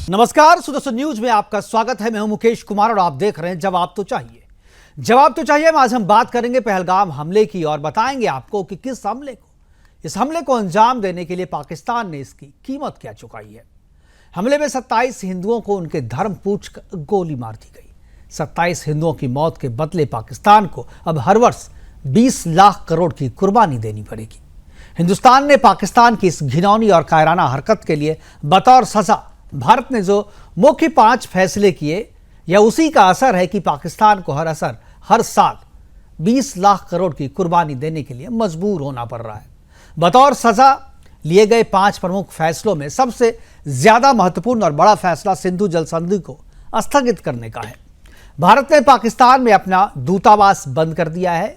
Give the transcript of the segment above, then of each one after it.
नमस्कार, सुदर्शन न्यूज में आपका स्वागत है। मैं हूं मुकेश कुमार और आप देख रहे हैं जवाब तो चाहिए। जवाब तो चाहिए में आज हम बात करेंगे पहलगाम हमले की और बताएंगे आपको कि इस हमले को अंजाम देने के लिए पाकिस्तान ने इसकी कीमत क्या चुकाई है। हमले में 27 हिंदुओं को उनके धर्म पूछकर गोली मार दी गई। 27 हिंदुओं की मौत के बदले पाकिस्तान को अब हर वर्ष 20 लाख करोड़ की कुर्बानी देनी पड़ेगी। हिंदुस्तान ने पाकिस्तान की इस घिनौनी और कायराना हरकत के लिए बतौर सजा भारत ने जो मुख्य 5 फैसले किए, यह उसी का असर है कि पाकिस्तान को हर साल 20 लाख करोड़ की कुर्बानी देने के लिए मजबूर होना पड़ रहा है। बतौर सजा लिए गए 5 प्रमुख फैसलों में सबसे ज्यादा महत्वपूर्ण और बड़ा फैसला सिंधु जल संधि को स्थगित करने का है। भारत ने पाकिस्तान में अपना दूतावास बंद कर दिया है।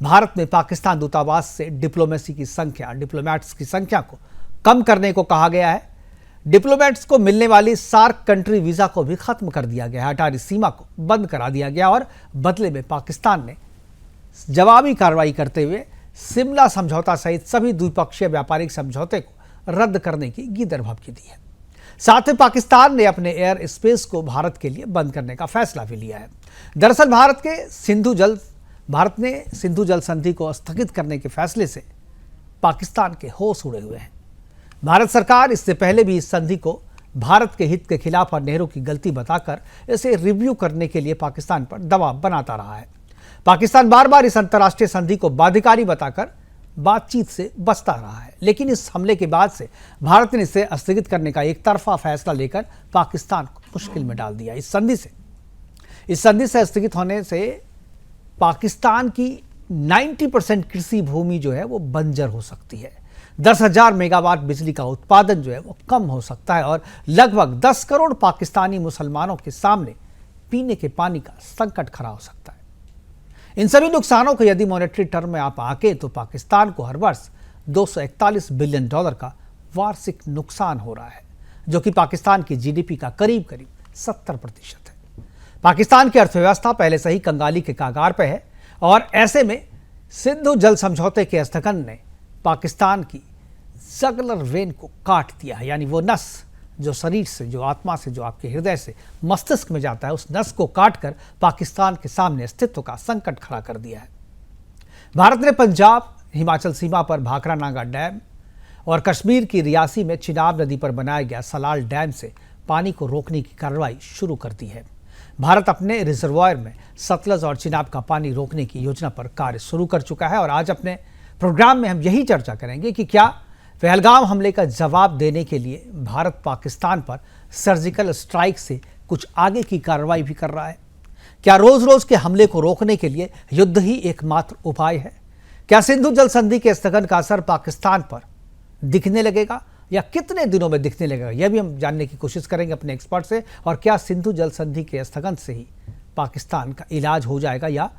भारत ने पाकिस्तान दूतावास से डिप्लोमेट्स की संख्या को कम करने को कहा गया है। डिप्लोमेट्स को मिलने वाली सार्क कंट्री वीजा को भी खत्म कर दिया गया है। अटारी सीमा को बंद करा दिया गया और बदले में पाकिस्तान ने जवाबी कार्रवाई करते हुए शिमला समझौता सहित सभी द्विपक्षीय व्यापारिक समझौते को रद्द करने की गिरदभमकी दी है। साथ ही पाकिस्तान ने अपने एयर स्पेस को भारत के लिए बंद करने का फैसला भी लिया है। दरअसल भारत ने सिंधु जल संधि को स्थगित करने के फैसले से पाकिस्तान के होश उड़े हुए हैं। भारत सरकार इससे पहले भी इस संधि को भारत के हित के खिलाफ और नेहरू की गलती बताकर इसे रिव्यू करने के लिए पाकिस्तान पर दबाव बनाता रहा है। पाकिस्तान बार बार इस अंतर्राष्ट्रीय संधि को बाध्यकारी बताकर बातचीत से बचता रहा है, लेकिन इस हमले के बाद से भारत ने इसे स्थगित करने का एक तरफा फैसला लेकर पाकिस्तान को मुश्किल में डाल दिया। इस संधि से स्थगित होने से पाकिस्तान की 90% कृषि भूमि जो है वो बंजर हो सकती है। 10,000 मेगावाट बिजली का उत्पादन जो है वो कम हो सकता है और लगभग 10 करोड़ पाकिस्तानी मुसलमानों के सामने पीने के पानी का संकट खड़ा हो सकता है। इन सभी नुकसानों को यदि मॉनेटरी टर्म में आप आके तो पाकिस्तान को हर वर्ष $241 बिलियन का वार्षिक नुकसान हो रहा है, जो कि पाकिस्तान की जीडीपी का करीब 70% है। पाकिस्तान की अर्थव्यवस्था पहले से ही कंगाली के कगार पर है और ऐसे में सिंधु जल समझौते के स्थगन ने पाकिस्तान की जगलर वेन को काट दिया है, यानी वो नस जो शरीर से, जो आत्मा से, जो आपके हृदय से मस्तिष्क में जाता है, उस नस को काटकर पाकिस्तान के सामने अस्तित्व का संकट खड़ा कर दिया है। भारत ने पंजाब हिमाचल सीमा पर भाखरा नागा डैम और कश्मीर की रियासी में चिनाब नदी पर बनाया गया सलाल डैम से पानी को रोकने की कार्रवाई शुरू कर दी है। भारत अपने रिजर्वायर में सतलज और चिनाब का पानी रोकने की योजना पर कार्य शुरू कर चुका है और आज अपने प्रोग्राम में हम यही चर्चा करेंगे कि क्या पहलगाम हमले का जवाब देने के लिए भारत पाकिस्तान पर सर्जिकल स्ट्राइक से कुछ आगे की कार्रवाई भी कर रहा है। क्या रोज रोज के हमले को रोकने के लिए युद्ध ही एकमात्र उपाय है? क्या सिंधु जल संधि के स्थगन का असर पाकिस्तान पर दिखने लगेगा या कितने दिनों में दिखने लगेगा, यह भी हम जानने की कोशिश करेंगे अपने एक्सपर्ट से। और क्या सिंधु जल संधि के स्थगन से ही पाकिस्तान का इलाज हो जाएगा या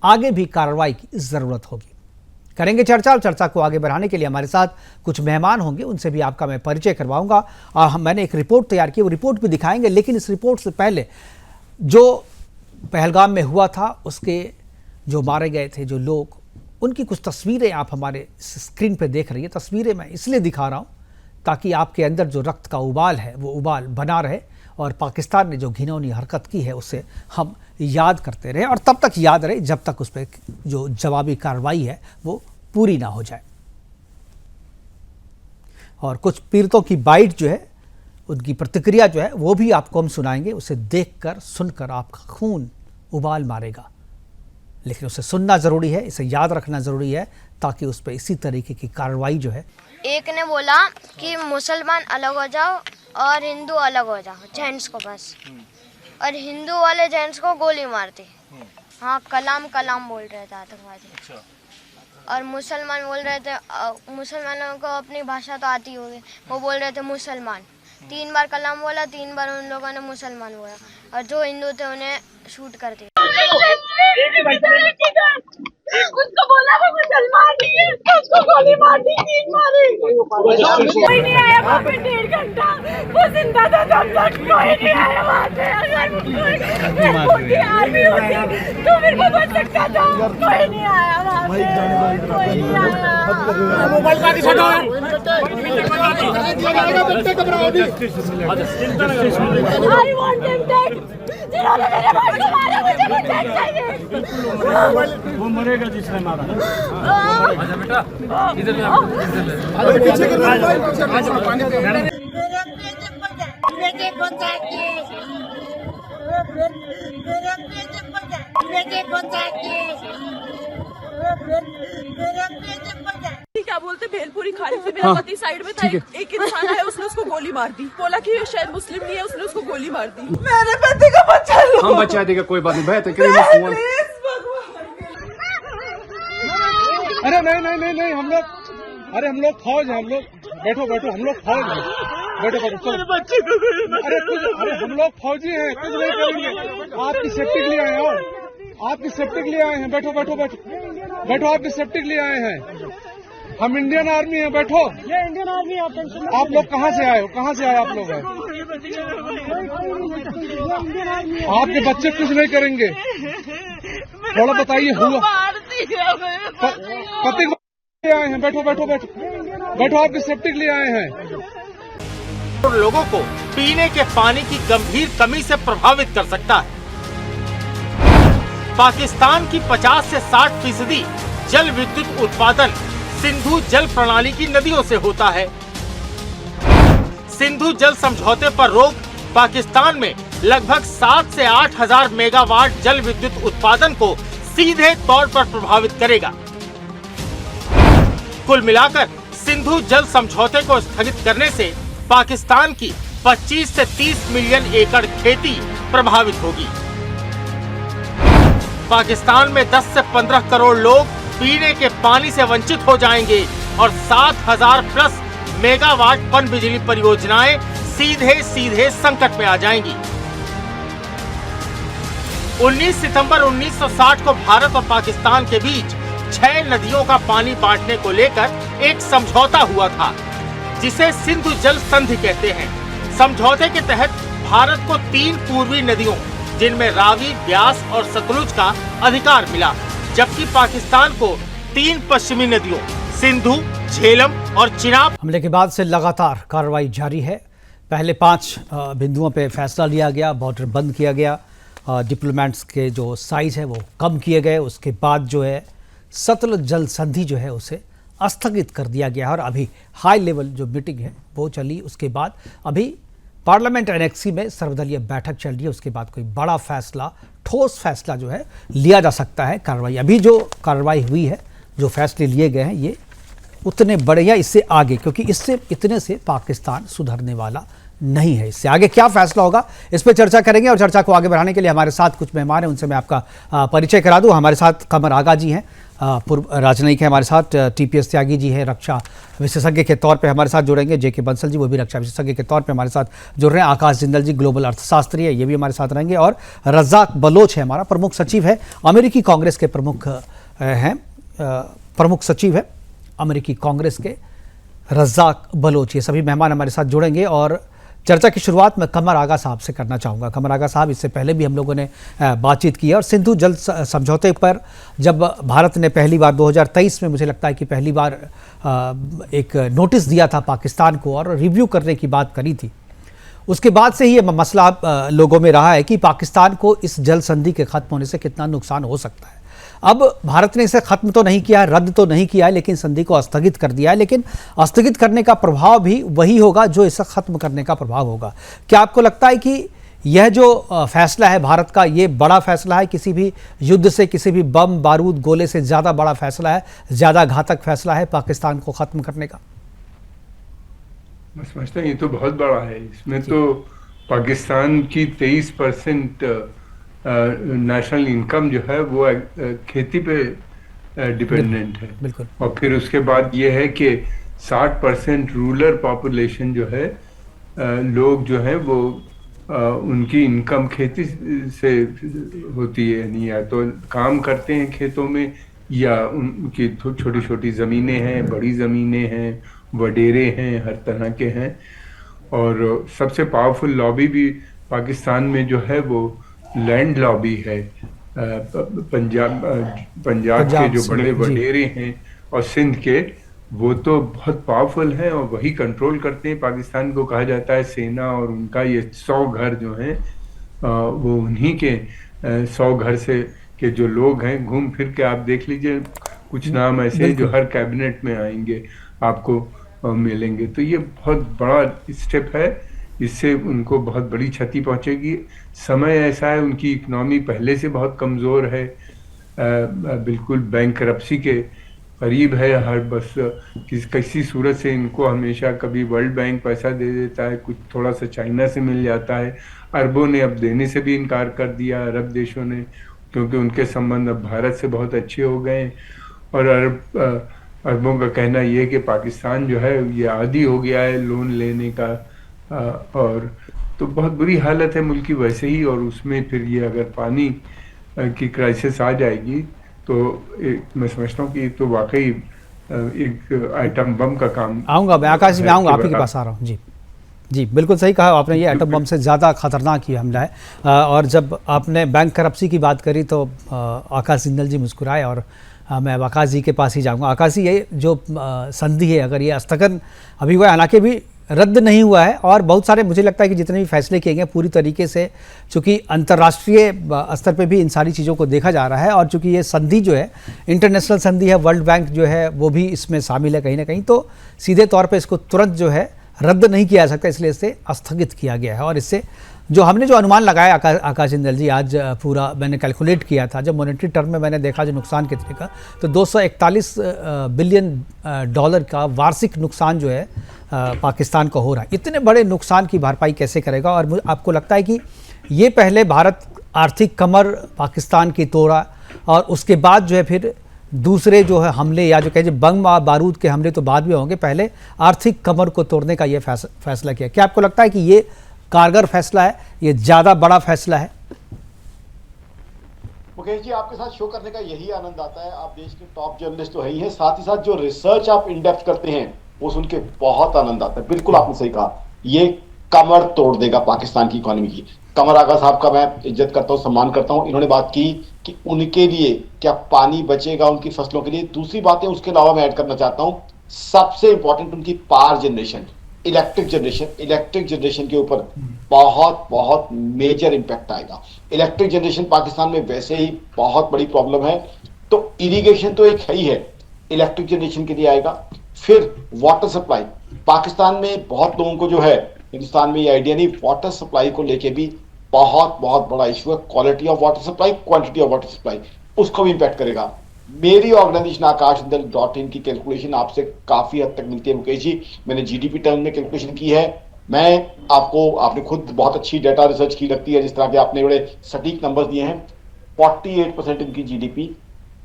आगे भी कार्रवाई की जरूरत होगी? करेंगे चर्चा और चर्चा को आगे बढ़ाने के लिए हमारे साथ कुछ मेहमान होंगे, उनसे भी आपका मैं परिचय करवाऊंगा। और मैंने एक रिपोर्ट तैयार की, वो रिपोर्ट भी दिखाएंगे, लेकिन इस रिपोर्ट से पहले जो पहलगाम में हुआ था, उसके जो मारे गए थे जो लोग, उनकी कुछ तस्वीरें आप हमारे स्क्रीन पर देख रही है। तस्वीरें मैं इसलिए दिखा रहा हूँ ताकि आपके अंदर जो रक्त का उबाल है वो उबाल बना रहे और पाकिस्तान ने जो घिनौनी हरकत की है उसे हम याद करते रहे और तब तक याद रहे जब तक उस पर जो जवाबी कार्रवाई है वो पूरी ना हो जाए। और कुछ पीड़ितों की बाइट जो है, उनकी प्रतिक्रिया जो है वो भी आपको हम सुनाएंगे। उसे देखकर सुनकर आपका खून उबाल मारेगा, लेकिन उसे सुनना जरूरी है, इसे याद रखना जरूरी है ताकि उस पर इसी तरीके की कार्रवाई जो है। एक ने बोला कि मुसलमान अलग हो जाओ और हिंदू अलग हो जाओ, जेंट्स को बस, और हिंदू वाले जेंट्स को गोली मारते। हाँ, कलाम कलाम बोल रहे थे आतंकवादी। और मुसलमान बोल रहे थे, मुसलमानों को अपनी भाषा तो आती होगी, वो बोल रहे थे मुसलमान। 3 बार कलाम बोला, 3 बार उन लोगों ने मुसलमान बोला और जो हिंदू थे उन्हें शूट कर दिया। उसको बोला वो मुसलमान नहीं है, उसको गोली मार दी, 3 मारी। कोई नहीं आया वहाँ पे 1.5 घंटा, वो जिंदा था तब तक, कोई नहीं आया वहाँ पे। अगर कोई आर्मी होती तो फिर वो बच सकता था, कोई नहीं आया वहाँ पे, कोई नहीं आया। मोबाइल का छठो I want them dead. जिन्होंने मेरे भाई को मारा, मुझे वो dead चाहिए। वो मरेगा जिसने मारा। आजा बेटा, इधर पीछे कर क्या बोलते, भेलपुरी खाने से मेरा पति साइड में था, एक इंसान है, उसने उसको गोली मार दी, बोला कि शायद मुस्लिम नहीं है, उसने उसको गोली मार दी। मेरे पति का बच्चा लो, हम बचा देगा, कोई बात नहीं। प्लीज भगवान। अरे नहीं हम लोग फौज हैं, हम लोग बैठो हम लोग फौज हैं, बैठो चलो। बच्चे को अरे हम लोग फौजी हैं, कुछ नहीं करेंगे, आपकी सेफ्टी के लिए आए हैं, और आपकी सेफ्टी के लिए आए हैं, बैठो आपकी सेफ्टी के लिए आए हैं। हम इंडियन आर्मी हैं, बैठो। ये इंडियन आर्मी आप लोग कहाँ से आए हो, कहाँ से आए आप लोग हैं? आपके बच्चे कुछ नहीं करेंगे, थोड़ा बताइए। हुआ पति आए हैं, बैठो आपकी सेफ्टी के लिए आए हैं। लोगों को पीने के पानी की गंभीर कमी से प्रभावित कर सकता है। पाकिस्तान की 50 से 60% जल विद्युत उत्पादन सिंधु जल प्रणाली की नदियों से होता है। सिंधु जल समझौते पर रोक पाकिस्तान में लगभग 7 से 8 हजार मेगावाट जल विद्युत उत्पादन को सीधे तौर पर प्रभावित करेगा। कुल मिलाकर सिंधु जल समझौते को स्थगित करने से पाकिस्तान की 25 से 30 मिलियन एकड़ खेती प्रभावित होगी। पाकिस्तान में 10 से 15 करोड़ लोग पीने के पानी से वंचित हो जाएंगे और 7,000 प्लस मेगावाट पनबिजली परियोजनाएं सीधे संकट में आ जाएंगी। 19 सितंबर 1960 को भारत और पाकिस्तान के बीच 6 नदियों का पानी बांटने को लेकर एक समझौता हुआ था, जिसे सिंधु जल संधि कहते हैं। समझौते के तहत भारत को 3 पूर्वी नदियों, जिनमें रावी, ब्यास और सतलुज का अधिकार मिला, जबकि पाकिस्तान को 3 पश्चिमी नदियों सिंधु, झेलम और चिनाब। हमले के बाद से लगातार कार्रवाई जारी है। पहले 5 बिंदुओं पे फैसला लिया गया, बॉर्डर बंद किया गया, डिप्लोमेट्स के जो साइज है वो कम किए गए। उसके बाद जो है सतलुज जल संधि जो है उसे स्थगित कर दिया गया और अभी हाई लेवल जो मीटिंग है वो चली। उसके बाद अभी पार्लियामेंट एनेक्सी में सर्वदलीय बैठक चल रही है। उसके बाद कोई बड़ा फैसला, ठोस फैसला जो है लिया जा सकता है। कार्रवाई अभी जो कार्रवाई हुई है, जो फैसले लिए गए हैं, ये उतने बड़े या इससे आगे, क्योंकि इससे इतने से पाकिस्तान सुधरने वाला नहीं है। इससे आगे क्या फैसला होगा, इस पर चर्चा करेंगे। और चर्चा को आगे बढ़ाने के लिए हमारे साथ कुछ मेहमान हैं, उनसे मैं आपका परिचय करा दूं। हमारे साथ कमर आगा जी हैं, पूर्व राजनयिक है। हमारे साथ टीपीएस त्यागी जी हैं, रक्षा विशेषज्ञ के तौर पे हमारे साथ जुड़ेंगे। जेके बंसल जी, वो भी रक्षा विशेषज्ञ के तौर पे हमारे साथ जुड़ रहे हैं। आकाश जिंदल जी, ग्लोबल अर्थशास्त्री है, ये भी हमारे साथ रहेंगे। और रज़ाक बलोच है, हमारा प्रमुख सचिव है, अमेरिकी कांग्रेस के प्रमुख हैं, प्रमुख सचिव है अमेरिकी कांग्रेस के रज़ाक बलोच। ये सभी मेहमान हमारे साथ जुड़ेंगे और चर्चा की शुरुआत मैं कमर आगा साहब से करना चाहूँगा। कमर आगा साहब, इससे पहले भी हम लोगों ने बातचीत की है और सिंधु जल समझौते पर जब भारत ने पहली बार 2023 में, मुझे लगता है कि पहली बार एक नोटिस दिया था पाकिस्तान को और रिव्यू करने की बात करी थी, उसके बाद से ही ये मसला लोगों में रहा है कि पाकिस्तान को इस जल संधि के खत्म होने से कितना नुकसान हो सकता है। अब भारत ने इसे खत्म तो नहीं किया है, रद्द तो नहीं किया है, लेकिन संधि को स्थगित कर दिया है। लेकिन स्थगित करने का प्रभाव भी वही होगा जो इसे खत्म करने का प्रभाव होगा। क्या आपको लगता है कि यह जो फैसला है भारत का, ये बड़ा फैसला है, किसी भी युद्ध से, किसी भी बम बारूद गोले से ज़्यादा बड़ा फैसला है, ज़्यादा घातक फैसला है पाकिस्तान को खत्म करने का? मैं समझता हूँ ये तो बहुत बड़ा है। इसमें तो पाकिस्तान की 23% नेशनल इनकम जो है वो खेती पे डिपेंडेंट है। बिल्कुल। और फिर उसके बाद ये है कि 60% रूरल पॉपुलेशन जो है, लोग जो है वो उनकी इनकम खेती से होती है, यानी या तो काम करते हैं खेतों में या उनकी छोटी छोटी ज़मीनें हैं, बड़ी ज़मीनें हैं, वडेरे हैं, हर तरह के हैं। और सबसे पावरफुल लॉबी भी पाकिस्तान में जो है वो लैंड लॉबी है। पंजाब के जो बड़े वडेरे हैं और सिंध के, वो तो बहुत पावरफुल हैं और वही कंट्रोल करते हैं पाकिस्तान को। कहा जाता है सेना और उनका ये 100 घर जो हैं वो उन्हीं के 100 घर से के जो लोग हैं। घूम फिर के आप देख लीजिए, कुछ नाम ऐसे हैं जो हर कैबिनेट में आएंगे, आपको मिलेंगे। तो ये बहुत बड़ा स्टेप है, इससे उनको बहुत बड़ी क्षति पहुंचेगी। समय ऐसा है, उनकी इकोनॉमी पहले से बहुत कमज़ोर है, बिल्कुल बैंकरप्सी के करीब है। हर बस किसी सूरत से इनको हमेशा कभी वर्ल्ड बैंक पैसा दे देता है, कुछ थोड़ा सा चाइना से मिल जाता है। अरबों ने अब देने से भी इनकार कर दिया, अरब देशों ने, क्योंकि उनके संबंध अब भारत से बहुत अच्छे हो गए। और अरबों का कहना ये है कि पाकिस्तान जो है ये आदी हो गया है लोन लेने का। और तो बहुत बुरी हालत है मुल्क की वैसे ही, और उसमें फिर ये अगर पानी की क्राइसिस आ जाएगी तो मैं समझता हूँ कि तो वाकई एक आइटम बम का काम। आऊँगा मैं, आकाश जी मैं आऊँगा, आप ही के पास आ रहा हूँ। जी जी, बिल्कुल सही कहा आपने, ये एटम बम से ज़्यादा खतरनाक ये हमला है। और जब आपने बैंक करप्सी की बात करी तो आकाश जिंदल जी मुस्कुराए, और मैं अब आकाश जी के पास ही जाऊँगा। आकाश जी, ये जो संधि है, अगर ये स्थगन अभी हुआ, हालांकि भी रद्द नहीं हुआ है, और बहुत सारे मुझे लगता है कि जितने भी फैसले किए गए पूरी तरीके से, चूँकि अंतर्राष्ट्रीय स्तर पे भी इन सारी चीज़ों को देखा जा रहा है, और चूँकि ये संधि जो है इंटरनेशनल संधि है, वर्ल्ड बैंक जो है वो भी इसमें शामिल है कहीं ना कहीं, तो सीधे तौर पे इसको तुरंत जो है रद्द नहीं किया जा सकता, इसलिए इसे स्थगित किया गया है। और इससे जो हमने जो अनुमान लगाया आकाश जिंदल जी, आज पूरा मैंने कैलकुलेट किया था, जब मॉनेटरी टर्म में मैंने देखा जो नुकसान कितने का, तो 241 बिलियन डॉलर का वार्षिक नुकसान जो है पाकिस्तान को हो रहा है। इतने बड़े नुकसान की भरपाई कैसे करेगा? और आपको लगता है कि ये पहले भारत आर्थिक कमर पाकिस्तान की तोड़ा, और उसके बाद जो है फिर दूसरे जो है हमले, या जो कहे बम बारूद के हमले तो बाद में होंगे, पहले आर्थिक कमर को तोड़ने का ये फैसला किया? क्या आपको लगता है कि ये कारगर फैसला है, ये ज़्यादा बड़ा फैसला है? मुकेश जी, आपके साथ शो करने का यही आनंद आता है। आप देश के टॉप जर्नलिस्ट तो है ही हैं, साथ ही साथ जो रिसर्च आप इन डेप्थ करते हैं वो सुन के बहुत आनंद आता है। बिल्कुल आपने सही कहा, ये कमर तोड़ देगा पाकिस्तान की इकोनॉमी की। कमर आगा साहब का मैं इज्जत करता हूँ, सम्मान करता हूँ। इन्होंने बात की कि उनके लिए क्या पानी बचेगा उनकी फसलों के लिए। दूसरी बातें उसके अलावा मैं ऐड करना चाहता हूँ, सबसे इंपॉर्टेंट उनकी पावर जनरेशन, इलेक्ट्रिक जनरेशन के ऊपर बहुत बहुत मेजर इंपैक्ट आएगा। इलेक्ट्रिक जनरेशन पाकिस्तान में वैसे ही बहुत बड़ी प्रॉब्लम है, तो इरिगेशन तो एक है ही है, इलेक्ट्रिक जनरेशन के लिए आएगा। फिर वाटर सप्लाई, पाकिस्तान में बहुत लोगों को जो है हिंदुस्तान में ये आइडिया नहीं, वाटर सप्लाई को लेके भी बहुत बहुत बड़ा इशू है। Quality of water supply, quantity of water supply, उसको भी इंपैक्ट करेगा। मेरी ऑर्गेनाइजेशन akashjindal.in की कैलकुलेशन आपसे काफी हद तक मिलती है मुकेश जी। मैंने जीडीपी टर्म में कैलकुलेशन की है। मैं आपने खुद बहुत अच्छी डाटा रिसर्च की लगती है, जिस तरह के आपने बड़े सटीक नंबर्स दिए हैं। 48% इनकी जीडीपी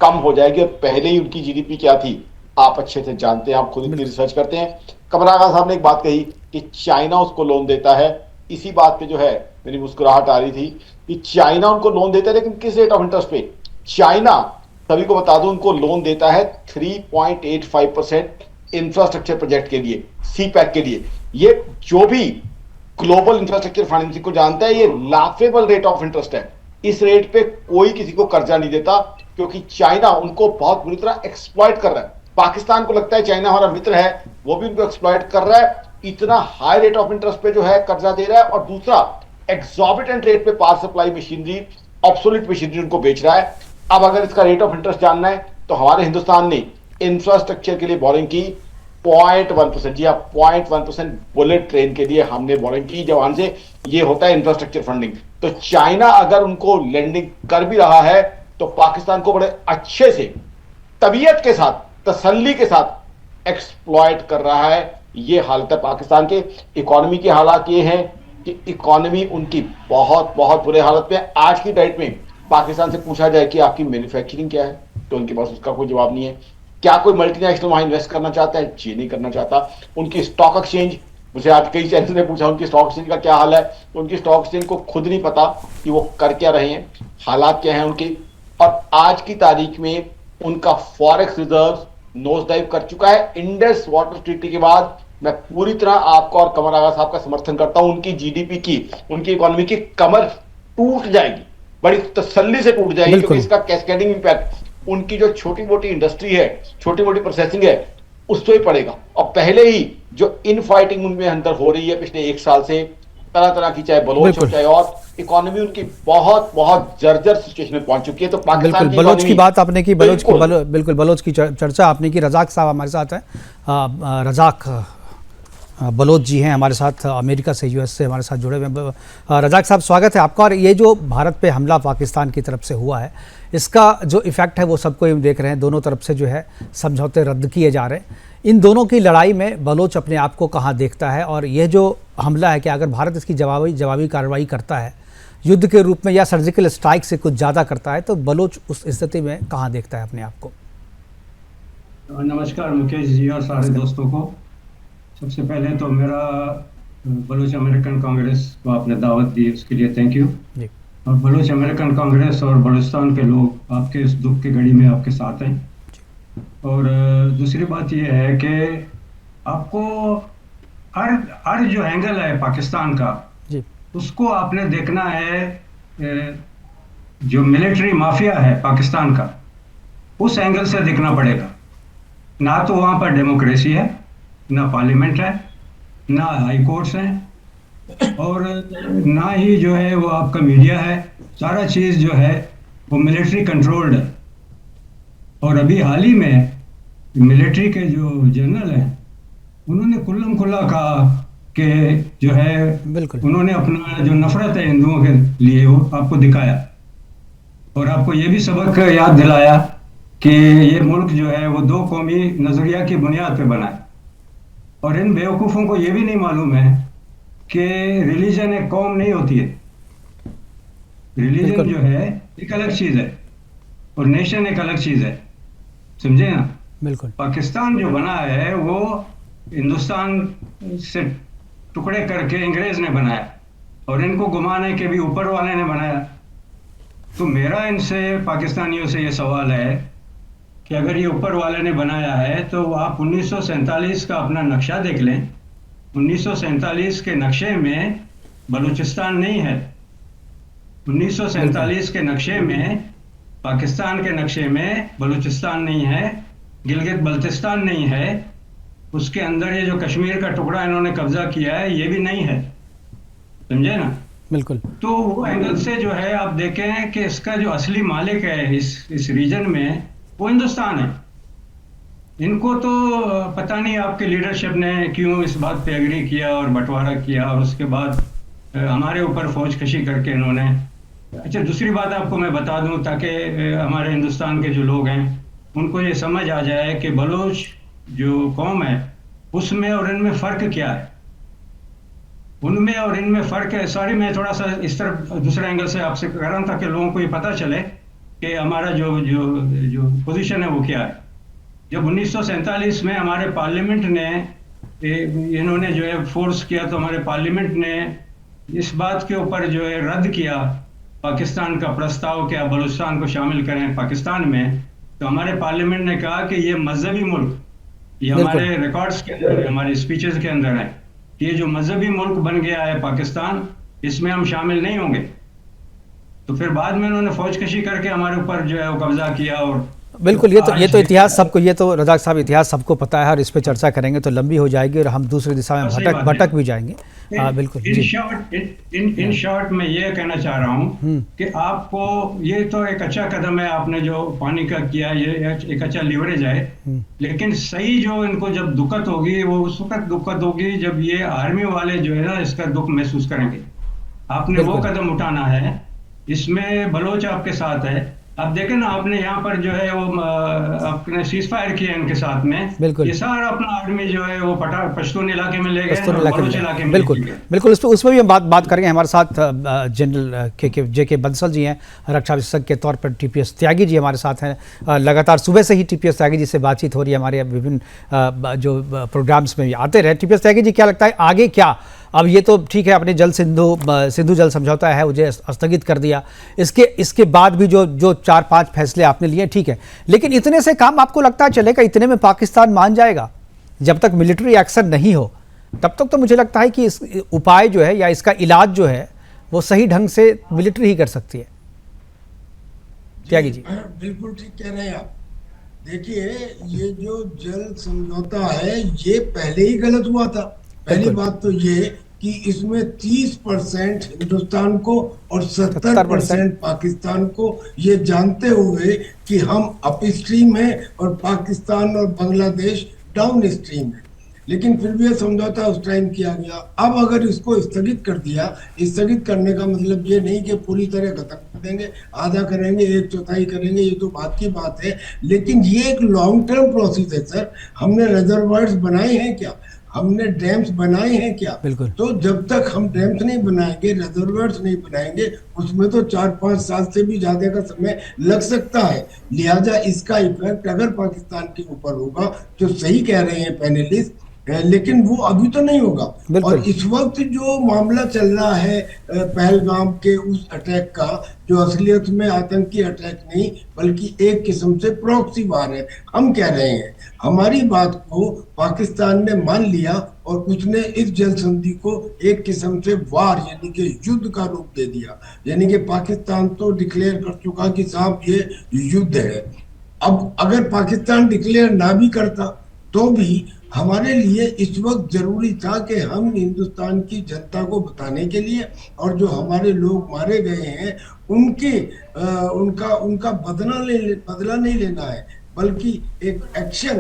कम हो जाएगी, और पहले ही उनकी जीडीपी क्या थी आप अच्छे से जानते हैं, आप खुद इनकी रिसर्च करते हैं। कमर आगा साहब ने एक बात कही कि चाइना उसको लोन देता है। इसी बात पे जो है मेरी मुस्कुराहट आ रही थी कि चाइना उनको लोन देता है, लेकिन किस रेट ऑफ इंटरेस्ट पे? चाइना, सभी को बता दूं, उनको लोन देता है 3.85% इंफ्रास्ट्रक्चर प्रोजेक्ट के लिए, सीपैक के लिए। ये जो भी ग्लोबल इंफ्रास्ट्रक्चर फाइनेंसिंग को जानता है, ये लाफेबल रेट ऑफ इंटरेस्ट है। इस रेट पे कोई किसी को कर्जा नहीं देता, क्योंकि चाइना उनको बहुत बुरी तरह एक्सप्लॉइट कर रहा है। पाकिस्तान को लगता है चाइना हमारा मित्र है, वो भी उनको एक्सप्लॉइट कर रहा है, इतना हाई रेट ऑफ इंटरेस्ट पे जो है कर्जा दे रहा है। और दूसरा, एक्सॉर्बिटेंट रेट पे power supply machinery, absolute machinery उनको बेच रहा है। अब अगर इसका रेट ऑफ इंटरेस्ट जानना है तो हमारे हिंदुस्तान ने इंफ्रास्ट्रक्चर के लिए बोरिंग की 0.1%, जी हाँ 0.1% बुलेट ट्रेन के लिए हमने बोरिंग की जवान से। ये होता है इंफ्रास्ट्रक्चर फंडिंग। तो चाइना अगर उनको लेंडिंग कर भी रहा है तो पाकिस्तान को बड़े अच्छे से, तबीयत के साथ, तसल्ली के साथ एक्सप्लॉइट कर रहा है। ये हालत है पाकिस्तान के। इकोनॉमी के हालात ये हैं कि इकोनॉमी उनकी बहुत बहुत बुरे हालत में। आज की डेट में पाकिस्तान से पूछा जाए कि आपकी मैन्युफैक्चरिंग क्या है, तो उनके पास उसका कोई जवाब नहीं है। क्या कोई मल्टीनेशनल वहां इन्वेस्ट करना चाहता है? जी नहीं करना चाहता। उनकी स्टॉक एक्सचेंज, मुझे आज कई चैनल ने पूछा उनकी स्टॉक एक्सचेंज का क्या हाल है, तो उनकी स्टॉक एक्सचेंज को खुद नहीं पता कि वो कर क्या रहे हैं, हालात क्या हैं उनके। और आज की तारीख में उनका फॉरेक्स रिजर्व नोज डाइव कर चुका है। इंडस वाटर ट्रीटी के बाद मैं पूरी तरह आपका और कमर आगा साहब का समर्थन करता हूं। उनकी जीडीपी की, उनकी इकोनॉमी की कमर टूट जाएगी, बड़ी तसल्ली से टूट जाएगी, क्योंकि इसका कैस्केडिंग इंपैक्ट उनकी जो छोटी मोटी इंडस्ट्री है, छोटी मोटी प्रोसेसिंग है, उस पर ही पड़ेगा। और पहले ही जो इन फाइटिंग उनमें अंदर हो रही है पिछले 1 साल से, तरह तरह की, चाहे बलोच हो चाहे और, इकोनॉमी उनकी बहुत बहुत जर्जर सिचुएशन में पहुंच चुकी है। तो पाकिस्तान की बलोच की बात आपने की, बिल्कुल बलोच की चर्चा आपने की। रजाक साहब हमारे साथ हैं। रजाक बलोच जी हैं हमारे साथ, अमेरिका से, यूएस से हमारे साथ जुड़े हुए हैं। रजाक साहब, स्वागत है आपका। और ये जो भारत पे हमला पाकिस्तान की तरफ से हुआ है, इसका जो इफ़ेक्ट है वो सबको हम देख रहे हैं। दोनों तरफ से जो है समझौते रद्द किए जा रहे हैं। इन दोनों की लड़ाई में बलोच अपने आप को कहाँ देखता है? और यह जो हमला है, कि अगर भारत इसकी जवाबी कार्रवाई करता है युद्ध के रूप में या सर्जिकल स्ट्राइक से कुछ ज़्यादा करता है, तो बलोच उस स्थिति में कहाँ देखता है अपने आप को? नमस्कार मुकेश जी और सारे दोस्तों को। सबसे पहले तो मेरा बलूच अमेरिकन कांग्रेस को आपने दावत दी, उसके लिए थैंक यू। और बलूच अमेरिकन कांग्रेस और बलूचिस्तान के लोग आपके इस दुख की घड़ी में आपके साथ हैं। और दूसरी बात यह है कि आपको हर जो एंगल है पाकिस्तान का, उसको आपने देखना है। जो मिलिट्री माफिया है पाकिस्तान का, उस एंगल से देखना पड़ेगा। ना तो वहाँ पर डेमोक्रेसी है, ना पार्लियामेंट है, ना हाई कोर्ट्स हैं, और ना ही जो है वो आपका मीडिया है। सारा चीज़ जो है वो मिलिट्री कंट्रोल्ड है। और अभी हाल ही में मिलिट्री के जो जनरल हैं, उन्होंने खुल्लम खुल्ला कहा कि जो है उन्होंने अपना जो नफरत है हिंदुओं के लिए वो आपको दिखाया, और आपको ये भी सबक याद दिलाया कि ये मुल्क जो है वो 2 कौमी नज़रिया की बुनियाद पे बना है। और इन बेवकूफ़ों को ये भी नहीं मालूम है कि रिलीजन एक कौम नहीं होती है। रिलीजन जो है एक अलग चीज़ है और नेशन एक अलग चीज़ है, समझे ना? बिल्कुल। पाकिस्तान जो बना है वो हिंदुस्तान से टुकड़े करके अंग्रेज ने बनाया, और इनको घुमाने के भी ऊपर वाले ने बनाया। तो मेरा इनसे, पाकिस्तानियों से ये सवाल है कि अगर ये ऊपर वाले ने बनाया है, तो आप 1947 का अपना नक्शा देख लें। 1947 के नक्शे में बलूचिस्तान नहीं है। 1947 के नक्शे में, पाकिस्तान के नक्शे में बलूचिस्तान नहीं है, गिलगित बल्तिस्तान नहीं है। उसके अंदर ये जो कश्मीर का टुकड़ा इन्होंने कब्जा किया है, ये भी नहीं है, समझे ना? बिल्कुल। तो वो एंगल से जो है आप देखें कि इसका जो असली मालिक है इस रीजन में, वो हिंदुस्तान है। इनको तो पता नहीं आपके लीडरशिप ने क्यों इस बात पे एग्री किया और बंटवारा किया, और उसके बाद हमारे ऊपर फौज कशी करके इन्होंने। अच्छा, दूसरी बात आपको मैं बता दूं, ताकि हमारे हिंदुस्तान के जो लोग हैं उनको ये समझ आ जाए कि बलोच जो कौम है उसमें और इनमें फ़र्क क्या है। उनमें और इनमें फ़र्क है। सॉरी, मैं थोड़ा सा इस तरफ दूसरे एंगल से आपसे कह रहा हूँ, ताकि लोगों को ये पता चले कि हमारा जो पोजीशन है वो क्या है। जब 1947 में हमारे पार्लियामेंट ने, इन्होंने जो है फोर्स किया, तो हमारे पार्लियामेंट ने इस बात के ऊपर जो है रद्द किया पाकिस्तान का प्रस्ताव कि आप बलूचिस्तान को शामिल करें पाकिस्तान में। तो हमारे पार्लियामेंट ने कहा कि ये मजहबी मुल्क, ये हमारे रिकॉर्ड्स के अंदर, हमारे स्पीचेस के अंदर है, ये जो मजहबी मुल्क बन गया है पाकिस्तान, इसमें हम शामिल नहीं होंगे। तो फिर बाद में उन्होंने फौजकशी करके हमारे ऊपर जो है वो कब्जा किया। और बिल्कुल, ये तो इतिहास सबको, ये तो रजाक साहब इतिहास सबको पता है, और इस पे चर्चा करेंगे तो लंबी हो जाएगी और हम दूसरी दिशा में भटक भी जाएंगे। बिल्कुल। इन शॉर्ट मैं ये कहना चाह रहा हूँ कि आपको, ये तो एक अच्छा कदम है आपने जो पानी का किया, ये एक अच्छा लीवरेज है, लेकिन सही जो इनको जब दुखत होगी, वो उस वक्त दुखत होगी जब ये आर्मी वाले जो है ना इसका दुख महसूस करेंगे। आपने वो कदम उठाना है। इसमें बलोच आपके साथ है। अब देखें ना, आपने यहाँ पर जो है वो आपने सीज फायर किया इनके साथ में। बिल्कुल। ये सारा अपना आर्मी जो है वो पश्तून इलाके में ले गए, बलोच इलाके में। बिल्कुल, उसमें भी हम बात करेंगे। हमारे साथ जनरल जे.के. बंसल जी हैं, रक्षा विशेषज्ञ के तौर पर। टीपीएस त्यागी जी हमारे साथ हैं। लगातार सुबह से ही टीपीएस त्यागी जी से बातचीत हो रही है, हमारे विभिन्न जो प्रोग्राम्स में आते रहे। टीपीएस त्यागी जी, क्या लगता है आगे क्या अब ये तो ठीक है, आपने सिंधु जल समझौता है उसे स्थगित कर दिया, इसके बाद भी जो 4-5 फैसले आपने लिए ठीक है, लेकिन इतने से काम आपको लगता है चलेगा? इतने में पाकिस्तान मान जाएगा? जब तक मिलिट्री एक्शन नहीं हो तब तक तो मुझे लगता है कि इस उपाय जो है या इसका इलाज जो है वो सही ढंग से मिलिट्री ही कर सकती है। त्यागी जी बिल्कुल ठीक कह रहे हैं आप। देखिए, ये जो जल समझौता है ये पहले ही गलत हुआ था। पहली बात तो ये कि इसमें 30% हिंदुस्तान को और 70% पाकिस्तान को, ये जानते हुए कि हम अप स्ट्रीम है और पाकिस्तान और बांग्लादेश डाउन स्ट्रीम है, लेकिन फिर भी ये समझौता उस टाइम किया गया। अब अगर इसको स्थगित कर दिया, स्थगित करने का मतलब ये नहीं कि पूरी तरह खत्म कर देंगे, आधा करेंगे, 1/4 करेंगे, ये तो बात की बात है, लेकिन ये एक लॉन्ग टर्म प्रोसेस है सर। हमने रिजर्वायर्स बनाए हैं क्या? हमने डैम्स बनाए हैं क्या? तो जब तक हम डैम्स नहीं बनाएंगे, रिजर्वायर्स नहीं बनाएंगे, उसमें तो 4-5 साल से भी ज्यादा का समय लग सकता है। लिहाजा इसका इफेक्ट अगर पाकिस्तान के ऊपर होगा, जो सही कह रहे हैं पैनलिस्ट, लेकिन वो अभी तो नहीं होगा। और इस वक्त जो मामला चल रहा है पहलगाम के उस अटैक का, जो असलियत में आतंकी अटैक नहीं बल्कि एक किस्म से प्रॉक्सी वार है। हम कह रहे हैं हमारी बात को पाकिस्तान ने मान लिया और उसने इस जल संधि को एक किस्म से वार यानी कि युद्ध का रूप दे दिया। यानी कि पाकिस्तान तो डिक्लेयर कर चुका कि साहब ये युद्ध है। अब अगर पाकिस्तान डिक्लेयर ना भी करता तो भी हमारे लिए इस वक्त जरूरी था कि हम हिंदुस्तान की जनता को बताने के लिए, और जो हमारे लोग मारे गए हैं उनका बदला नहीं लेना है, बल्कि एक एक्शन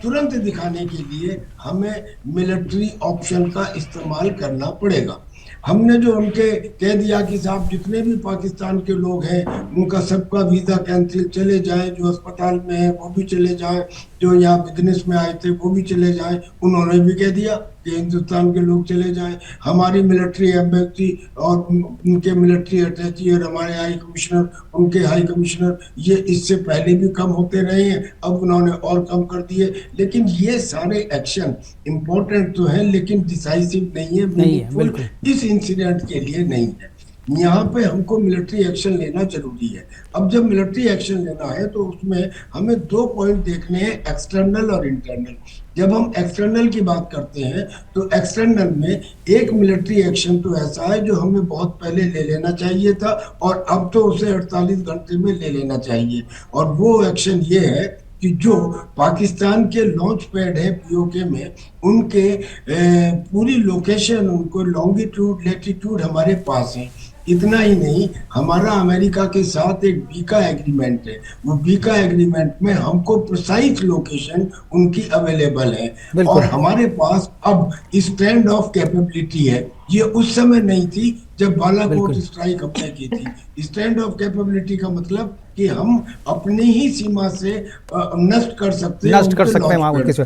तुरंत दिखाने के लिए हमें मिलिट्री ऑप्शन का इस्तेमाल करना पड़ेगा। हमने जो उनके कह दिया कि साहब जितने भी पाकिस्तान के लोग हैं उनका सबका वीज़ा कैंसिल, चले जाएं, जो अस्पताल में है वो भी चले जाएं, जो यहाँ बिजनेस में आए थे वो भी चले जाएं। उन्होंने भी कह दिया कि हिंदुस्तान के लोग चले जाएं। हमारी मिलिट्री एम्बेसी और उनके मिलिट्री अटैची और हमारे हाई कमिश्नर, उनके हाई कमिश्नर, ये इससे पहले भी कम होते रहे हैं, अब उन्होंने और कम कर दिए। लेकिन ये सारे एक्शन इम्पोर्टेंट तो है लेकिन डिसाइसिव नहीं है, बिल्कुल इस इंसिडेंट के लिए नहीं है। यहाँ पे हमको मिलिट्री एक्शन लेना जरूरी है। अब जब मिलिट्री एक्शन लेना है तो उसमें हमें 2 पॉइंट देखने हैं, एक्सटर्नल और इंटरनल। जब हम एक्सटर्नल की बात करते हैं तो एक्सटर्नल में एक मिलिट्री एक्शन तो ऐसा है जो हमें बहुत पहले ले लेना चाहिए था और अब तो उसे 48 घंटे में ले लेना चाहिए, और वो एक्शन ये है कि जो पाकिस्तान के लॉन्च पैड है पीओके में, उनके पूरी लोकेशन, उनको लॉन्गिट्यूड लेटीट्यूड हमारे पास है। इतना ही नहीं, हमारा अमेरिका के साथ एक बीका एग्रीमेंट है, वो बीका एग्रीमेंट में हमको प्रिसाइज लोकेशन उनकी अवेलेबल है और हमारे पास अब स्टैंड ऑफ कैपेबिलिटी है। ये उस समय नहीं थी जब बालाकोट स्ट्राइक हमने की थी। स्टैंड ऑफ कैपेबिलिटी का मतलब कि हम अपनी ही सीमा से नष्ट कर सकते हैं वहां उनके।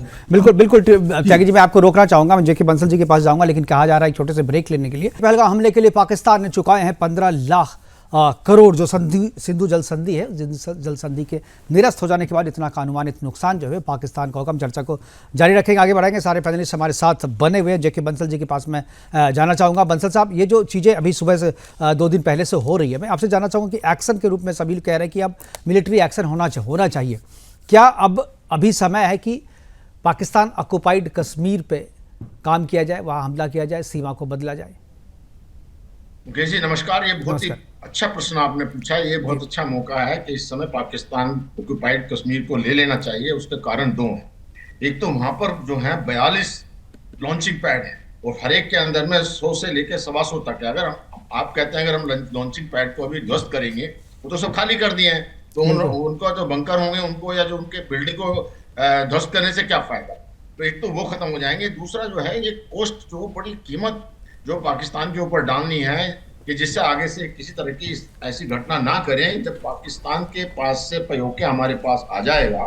बिल्कुल त्यागी जी, मैं आपको रोकना चाहूंगा, मैं जेके बंसल जी के पास जाऊंगा, लेकिन कहा जा रहा है एक छोटे से ब्रेक लेने के लिए। पहलगाम हमले के लिए पाकिस्तान ने चुकाए हैं 15 लाख करोड़। जो सिंधु जल संधि है, जल संधि के निरस्त हो जाने के बाद इतना का अनुमानित नुकसान जो है पाकिस्तान का हुक्म। चर्चा को जारी रखेंगे, आगे बढ़ाएंगे। सारे पैनलिस्ट हमारे साथ बने हुए हैं। जेके बंसल जी के पास मैं जाना चाहूँगा। बंसल साहब, ये जो चीज़ें अभी सुबह से 2 दिन पहले से हो रही है, मैं आपसे जानना चाहूँगा कि एक्शन के रूप में सभी कह रहे हैं कि अब मिलिट्री एक्शन होना चाहिए। क्या अब अभी समय है कि पाकिस्तान ऑक्युपाइड कश्मीर पर काम किया जाए, वहाँ हमला किया जाए, सीमा को बदला जाए? मुकेश जी नमस्कार। ये बहुत ही अच्छा प्रश्न आपने पूछा है। ये बहुत अच्छा मौका है कि इस समय पाकिस्तान ऑक्युपाइड कश्मीर को ले लेना चाहिए। उसके कारण 2 हैं। एक तो वहां पर जो है 42 लॉन्चिंग पैड है और हर एक के अंदर में 100 से लेकर 125 तक है। अगर आप कहते हैं अगर हम लॉन्चिंग पैड को अभी ध्वस्त करेंगे, वो तो सब खाली कर दिए हैं, तो उनका जो बंकर होंगे उनको या जो उनके बिल्डिंग को ध्वस्त करने से क्या फायदा। तो एक तो वो खत्म हो जाएंगे। दूसरा जो है ये कॉस्ट, जो बड़ी कीमत जो पाकिस्तान के ऊपर डालनी है कि जिससे आगे से किसी तरह की ऐसी घटना ना करें। जब पाकिस्तान के पास से पीओके हमारे पास आ जाएगा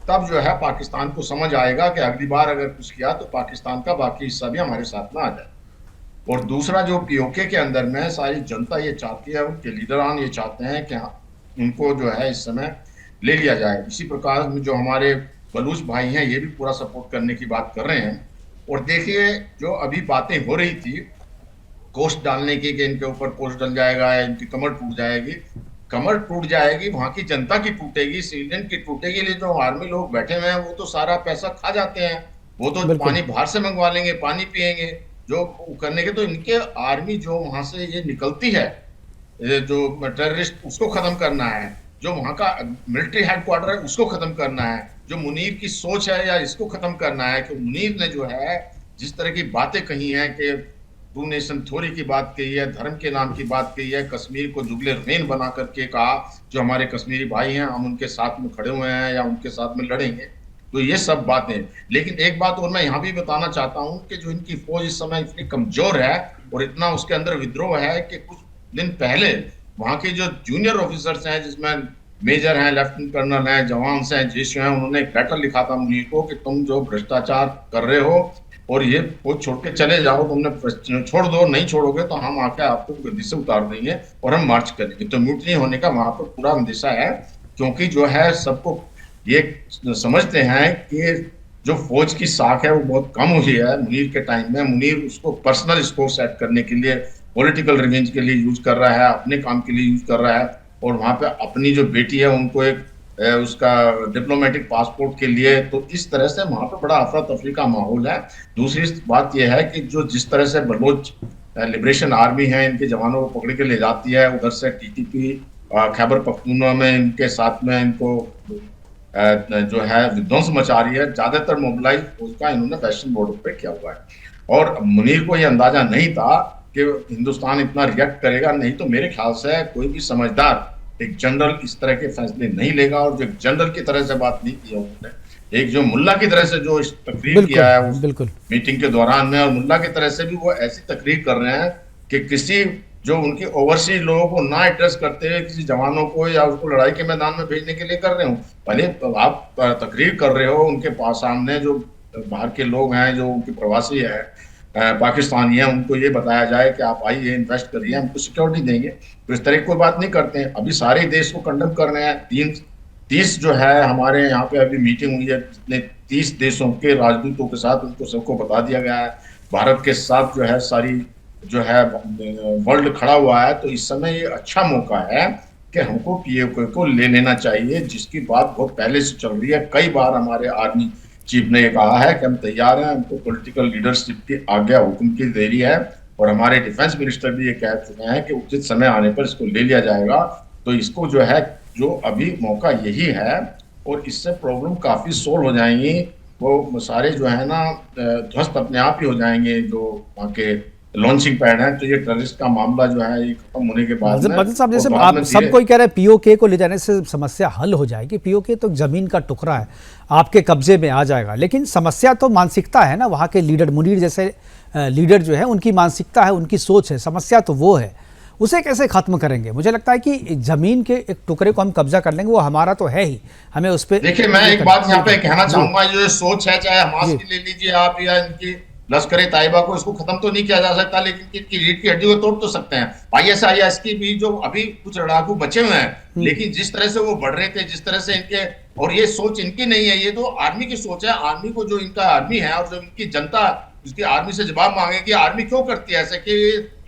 तब जो है पाकिस्तान को समझ आएगा कि अगली बार अगर कुछ किया तो पाकिस्तान का बाकी हिस्सा भी हमारे साथ में आ जाए। और दूसरा, जो पीओके के अंदर में सारी जनता ये चाहती है, उनके लीडरान ये चाहते हैं कि उनको जो है इस समय ले लिया जाए। इसी प्रकार जो हमारे बलूच भाई हैं ये भी पूरा सपोर्ट करने की बात कर रहे हैं और देखिए जो अभी बातें हो रही थी कोस्ट डालने की कि इनके ऊपर कोस्ट डल जाएगा या इनकी कमर टूट जाएगी, कमर टूट जाएगी, वहां की जनता की टूटेगी, सिविलियन की टूटेगी। लिए जो आर्मी लोग बैठे हुए हैं वो तो सारा पैसा खा जाते हैं, वो तो पानी बाहर से मंगवा लेंगे, पानी पिएंगे जो करने के। तो इनके आर्मी जो वहां से ये निकलती है, जो टेररिस्ट, उसको खत्म करना है, जो वहां का मिलिट्री हेडक्वार्टर है उसको खत्म करना है, जो मुनीर की सोच है या इसको खत्म करना है। कि मुनीर ने जो है जिस तरह की बातें कही हैं कि टू नेशन थ्योरी की बात कही है, धर्म के नाम की बात कही है, कश्मीर को जुगले रेन बना करके कहा जो हमारे कश्मीरी भाई हैं हम उनके साथ में खड़े हुए हैं या उनके साथ में लड़ेंगे। तो ये सब बातें। लेकिन एक बात और मैं यहाँ भी बताना चाहता हूँ कि जो इनकी फौज इस समय इतनी कमजोर है और इतना उसके अंदर विद्रोह है कि कुछ दिन पहले वहां के जो जूनियर ऑफिसर्स हैं, जिसमें मेजर हैं, लेफ्टिनेंट कर्नल हैं, जवान हैं, जेश हैं, उन्होंने एक लेटर लिखा था मुनीर को कि तुम जो भ्रष्टाचार कर रहे हो और ये वो छोड़ के चले जाओ, तुमने छोड़ दो, नहीं छोड़ोगे तो हम आके आपको गद्दी से उतार देंगे और हम मार्च करेंगे। तो म्यूटनी होने का वहां पर पूरा अंदेशा है, क्योंकि जो है सबको ये समझते हैं कि जो फौज की साख है वो बहुत कम हुई है मुनीर के टाइम में। मुनीर उसको पर्सनल स्कोर सेट करने के लिए, पॉलिटिकल रिवेंज के लिए यूज कर रहा है, अपने काम के लिए यूज कर रहा है, और वहां पे अपनी जो बेटी है उनको एक उसका डिप्लोमेटिक पासपोर्ट के लिए। तो इस तरह से वहां पे बड़ा अफरा तफरी का माहौल है। दूसरी बात यह है कि जो जिस तरह से बलोच लिबरेशन आर्मी है इनके जवानों को पकड़ के ले जाती है, उधर से टीटीपी खैबर पख्तूनख्वा में इनके साथ में इनको जो है विध्वंस मचा रही है। ज्यादातर मोबिलाइज फौज का इन्होंने वेस्टर्न बॉर्डर पे किया हुआ है और मुनीर को ये अंदाजा नहीं था कि हिंदुस्तान इतना रिएक्ट करेगा। नहीं तो मेरे ख्याल से कोई भी समझदार एक जनरल इस तरह के फैसले नहीं लेगा। और जो जनरल की तरह से बात नहीं की है उन्होंने, एक जो मुल्ला की तरह से जो तकरीर किया है उस मीटिंग के दौरान में, और मुल्ला की तरह से भी वो ऐसी तकरीर कर रहे हैं कि किसी जो उनके ओवरसीज लोगों को ना एड्रेस करते हुए किसी जवानों को या उसको लड़ाई के मैदान में भेजने के लिए कर रहे हो। पहले आप तकरीर कर रहे हो उनके पास सामने जो बाहर के लोग हैं, जो उनके प्रवासी है, पाकिस्तानी है, उनको ये बताया जाए कि आप आइए इन्वेस्ट करिए, हमको सिक्योरिटी देंगे। तो इस तरह की कोई बात नहीं करते हैं। अभी सारे देश को कंडम कर रहे हैं। 30 जो है हमारे यहाँ पे अभी मीटिंग हुई है, जितने 30 देशों के राजदूतों के साथ उनको सबको बता दिया गया है। भारत के साथ जो है सारी जो है वर्ल्ड खड़ा हुआ है। तो इस समय ये अच्छा मौका है कि हमको पीओके को ले लेना चाहिए, जिसकी बात बहुत पहले से चल रही है। कई बार हमारे आर्मी चीफ ने ये कहा है कि हम तैयार हैं, हमको पॉलिटिकल लीडरशिप की आज्ञा हुक्म की देरी है, और हमारे डिफेंस मिनिस्टर भी ये कह चुके हैं कि उचित समय आने पर इसको ले लिया जाएगा। तो इसको जो है जो अभी मौका यही है, और इससे प्रॉब्लम काफी सोल्व हो जाएंगी। वो सारे जो है ना ध्वस्त अपने आप ही हो जाएंगे जो वहाँ के लॉन्चिंग पैड है। तो ये टेररिस्ट का मामला जो है ये खत्म होने के बाद बदल साहब, जैसे आप सब कोई कह रहे हैं पीओके को ले जाने से समस्या हल हो जाएगी। पीओके तो जमीन का टुकड़ा है, आपके कब्जे में आ जाएगा। लेकिन समस्या तो मानसिकता है ना, वहाँ के लीडर, मुनीर जैसे लीडर जो है उनकी मानसिकता है, उनकी सोच है। समस्या तो वो है, उसे कैसे खत्म करेंगे? मुझे लगता है कि जमीन के एक टुकड़े को हम कब्जा कर लेंगे, वो हमारा तो है ही, हमें उस पर। देखिए मैं एक बात यहाँ पे कहना चाहूंगा, जो सोच है, चाहे हमास की ले लीजिए आप या इनकी लश्कर ताइबा को, इसको खत्म तो नहीं किया जा सकता, लेकिन इनकी रीढ़ की हड्डी को तोड़ तो सकते हैं। ISIS की भी जो अभी कुछ लड़ाकू बचे हुए हैं, लेकिन जिस तरह से वो बढ़ रहे थे, जिस तरह से इनके, और ये सोच इनकी नहीं है, ये तो आर्मी की सोच है। आर्मी को जो इनका आर्मी है और जो इनकी जनता उसकी आर्मी से जवाब मांगेगी आर्मी क्यों करती है ऐसे, कि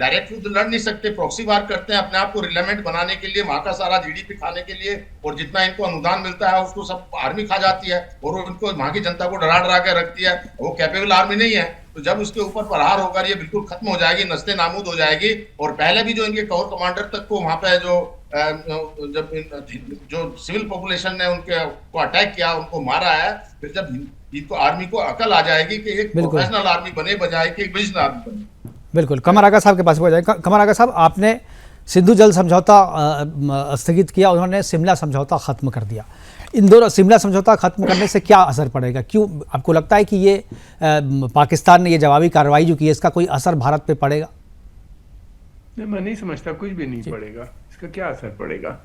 डायरेक्ट युद्ध लड़ नहीं सकते, प्रॉक्सी वार करते हैं अपने आप को रिलेवेंट बनाने के लिए, वहां का सारा GDP खाने के लिए, और जितना इनको अनुदान मिलता है उसको सब आर्मी खा जाती है, और वो इनको वहां की जनता को डरा डरा के रखती है। वो कैपेबल आर्मी नहीं है। तो जब उसके ऊपर प्रहार होगा ये बिल्कुल खत्म हो जाएगी, नस्ते नामूद हो जाएगी। और पहले भी जो इनके कोर कमांडर तक को वहां पे जब जो सिविल पॉपुलेशन ने उनके को अटैक किया, उनको मारा है, फिर जब इनको आर्मी को अकल आ जाएगी कि एक प्रोफेशनल आर्मी बने बजाय कि एक बिजनेस आर्मी बने। बिल्कुल। कमर आगा साहब के पास हो जाएगा। कमर आगा साहब, आपने सिंधु जल समझौता स्थगित किया, उन्होंने शिमला समझौता खत्म कर दिया। इन दोनों, शिमला समझौता खत्म करने से क्या असर पड़ेगा? क्यों आपको लगता है कि ये पाकिस्तान ने ये जवाबी कार्रवाई जो की है, इसका कोई असर भारत पे पड़ेगा? मैं नहीं समझता, कुछ भी नहीं पड़ेगा। इसका क्या असर पड़ेगा?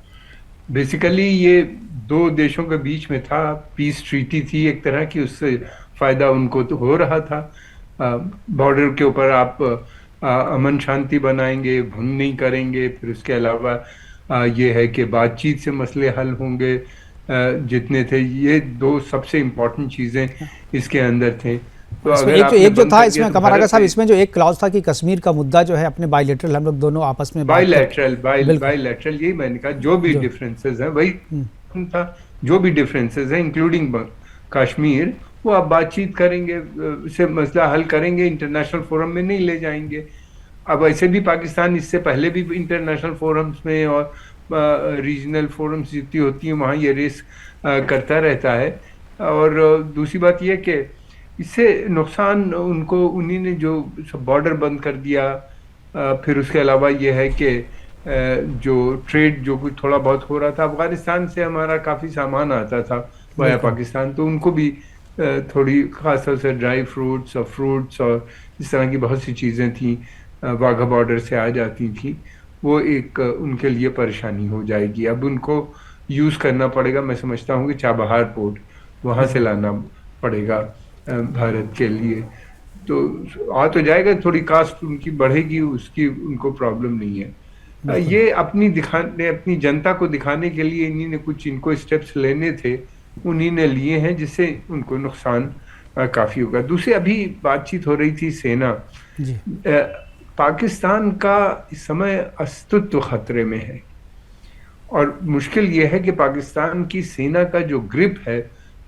बेसिकली ये दो देशों के बीच में था, पीस ट्रीटी थी एक तरह की, उससे फायदा उनको तो हो रहा था। बॉर्डर के ऊपर आप अमन शांति बनाएंगे, भंग नहीं करेंगे। फिर उसके अलावा ये है कि बातचीत से मसले हल होंगे जितने थे। ये दो सबसे इम्पोर्टेंट चीज़ें इसके अंदर थे। तो इसमें अगर एक जो आपने था बंद कर इसमें दिया तो कमर आगा भारत साहब, में- इसमें जो एक क्लॉज था कि कश्मीर का मुद्दा जो है अपने बायलैटरल हम लोग दोनों आपस में बात बायलैटरल बिल्कुल। बायलैटरल यही मैंने कहा, जो भी डिफरेंसेस हैं वही था, जो भी डिफरेंसेस हैं इंक्लूडिंग कश्मीर, वो आप बातचीत करेंगे, से मसला हल करेंगे, इंटरनेशनल फोरम में नहीं ले जाएंगे। अब ऐसे भी पाकिस्तान इससे पहले भी इंटरनेशनल फोरम्स में और रीजनल फोरम्स जितनी होती हैं वहाँ ये रेस करता रहता है। और दूसरी बात यह कि इससे नुकसान उनको, उन्हीं ने जो सब बॉर्डर बंद कर दिया, फिर उसके अलावा ये है कि जो ट्रेड जो कुछ थोड़ा बहुत हो रहा था, अफगानिस्तान से हमारा काफ़ी सामान आता था वाया पाकिस्तान, तो उनको भी थोड़ी खासतौर से ड्राई फ्रूट्स और इस तरह की बहुत सी चीज़ें थी वाघा बॉर्डर से आ जाती थी, वो एक उनके लिए परेशानी हो जाएगी। अब उनको यूज़ करना पड़ेगा, मैं समझता हूँ कि चाबहार पोर्ट वहाँ से लाना पड़ेगा भारत के लिए, तो आ तो जाएगा, थोड़ी कास्ट उनकी बढ़ेगी, उसकी उनको प्रॉब्लम नहीं है। ये अपनी जनता को दिखाने के लिए इन्हीं ने कुछ इनको स्टेप्स लेने थे, उन्हीं ने लिए हैं, जिससे उनको नुकसान काफ़ी होगा। दूसरी अभी बातचीत हो रही थी सेना जी। पाकिस्तान का इस समय अस्तित्व खतरे में है, और मुश्किल यह है कि पाकिस्तान की सेना का जो ग्रिप है